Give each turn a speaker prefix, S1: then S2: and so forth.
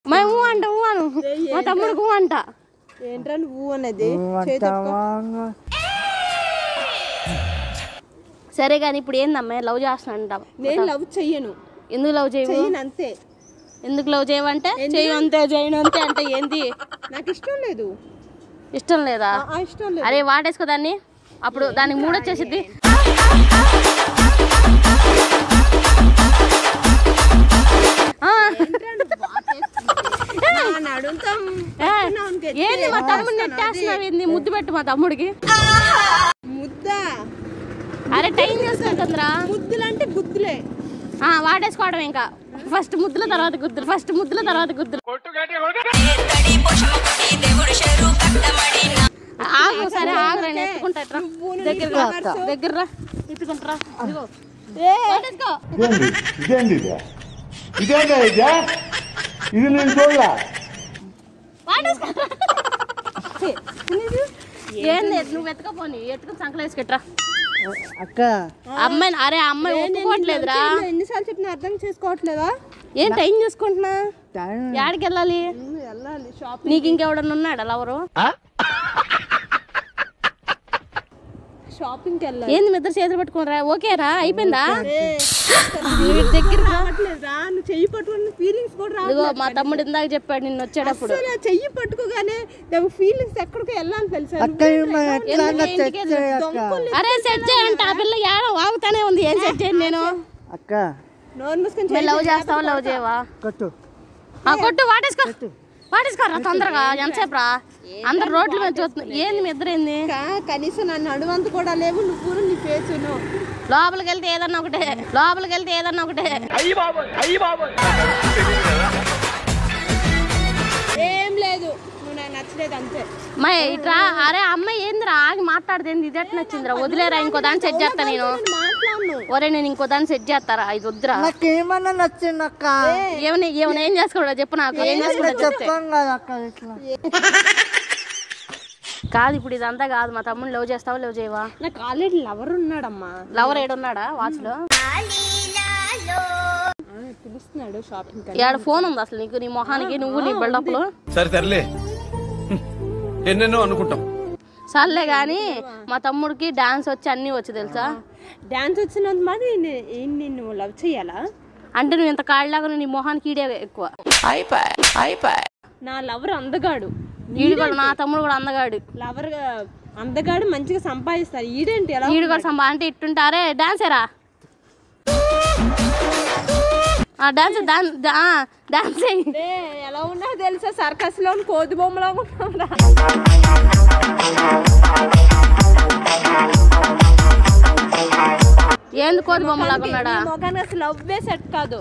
S1: మేము అంట అను మా తమ్ముడు అంట
S2: ఏంట్రా నువ్వు అనేది
S1: సరే కానీ ఇప్పుడు ఏందమ్మా లవ్ చేస్తానంట
S2: నేను లవ్ చెయ్యను
S1: ఎందుకు లవ్ చేయను అంతే ఎందుకు లవ్ చేయవంటే చేయను అంతే అంటే ఏంది
S2: నాకు ఇష్టం లేదు
S1: ఇష్టం లేదా
S2: ఇష్టం లేదు
S1: అరే వాడేసుకో దాన్ని అప్పుడు దానికి మూడొచ్చేసిద్ది ఏంది మా తమ్ముడు నెట్టేస్తున్నావు ఏంది ముద్దు పెట్టు మా తమ్ముడికి
S2: ముద్దా
S1: అరే టైం చేసుకుంటుందిరా
S2: ముద్దులు అంటే గుద్దులే
S1: వాడేసుకోవడం ఇంకా ఫస్ట్ ముద్దుల తర్వాత గుద్దులు ఫస్ట్ ముద్దుల తర్వాత గుద్దులు ఆగు సరే ఆగు నేను ఎత్తుకుంటా దగ్గర ఎత్తుకుంటారా ఏంది నువ్వు ఎత్తుకపోని ఎత్తుకుని సంకలు వేసుకెట్రా
S2: అక్క
S1: అమ్మాయి అరే అమ్మాయి ఒప్పుకోవట్లేదురా
S2: ఎన్నిసార్లు చెప్పినా అర్థం చేసుకోవట్లేదా
S1: ఏం టైం చూసుకుంటున్నా యాడికి వెళ్ళాలి నీకు ఇంకెవడన్నా ఉన్నాడా లవరు
S2: షాపింగ్కి వెళ్ళాలి
S1: ఏంది మిద్దరు చేతులు పట్టుకోనరా ఓకేరా అయిపోయిందా దగ్గర
S2: నువ్వు చెయ్యి పట్టుకుని ఫీలింగ్స్ కూడా
S1: ఇదిగో మా తమ్ముడు ఇందాక చెప్పాడు నిన్ను వచ్చేటప్పుడు
S2: చెయ్యి పట్టుకోగానే ఫీలింగ్స్ ఎక్కడికి వెళ్ళాలి తెలుసా
S1: అరే సెట్ చేయంట ఆ పిల్ల ఏడ వాగుతానే ఉంది ఏం సెట్ చేయండి నేను
S2: అక్క నోరు మూసుకొని
S1: లవ్ చేస్తావా లవ్ చేయవా కొట్టు వాటేసుకోరా తొందరగా ఎంతసేపు రా అందరు రోడ్ల మీద చూస్తున్నారు ఏంది మీ ఇద్దరు ఏంది
S2: కనీసం నన్ను అడువంత కూడా లేవు నువ్వు నీ ఫేస్
S1: లోపలికి వెళ్తే ఏదన్నా ఒకటే
S2: ఏం లేదు నువ్వు నాకు నచ్చలేదు అంతే
S1: మై ఇట్రా అరే అమ్మాయి ఏందిరా ఆగి మాట్లాడుతుంది ఇది ఎట్లా నచ్చిందిరా వదిలేరా ఇంకో దాన్ని సెట్ చేస్తా నేను ఒరే నేను ఇంకో దాన్ని సెట్ చేస్తారా ఇది వద్దురా
S2: నాకేమన్నా నచ్చింది అక్క
S1: ఏమైనా ఏం చేసుకోవడా చెప్పు నాకు ఏం కాదు ఇప్పుడు ఇదంతా కాదు మా తమ్ముడు లవ్ చేస్తావా లవ్ చేయవా
S2: నాకు ఆల్రెడీ లవర్ ఉన్నాడమ్మా
S1: లవర్ ఏడున్నాడా వాచ్ లో
S2: పిలుస్తున్నాడు షాపింగ్
S1: ఏడ ఫోన్ ఉంది అసలు నీకు నీ మొహానికి నువ్వు నీ బిల్డప్ లో
S3: సరే ఎన్నెన్నో అనుకుంటాం
S1: సర్లే గాని మా తమ్ముడికి డాన్స్ వచ్చి అన్ని వచ్చి తెలుసా
S2: డాన్స్ వచ్చినంత మరి నిన్ను లవ్ చెయ్యాలా
S1: అంటే నువ్వు ఇంత కాళ్ళలాగా నీ మొహానికి ఈడే ఎక్కువ
S2: నా లవర్ అందగాడు
S1: ఈడు కూడా నా తమ్ముడు కూడా అందగాడు
S2: లవర్ అందగాడు మంచిగా సంపాదిస్తారు ఈడేంటి ఎలా
S1: ఈడు కూడా అంటే ఇట్టుంటారే డాన్సేరా డాన్స్
S2: ఎలా ఉన్నా తెలుసా సర్కస్ లో కోతి బొమ్మలా ఉన్నావురా
S1: ఏంది కోతి బొమ్మలాగా ఉన్నాడా
S2: మొగానికి అసలు లవ్వే సెట్ కాదు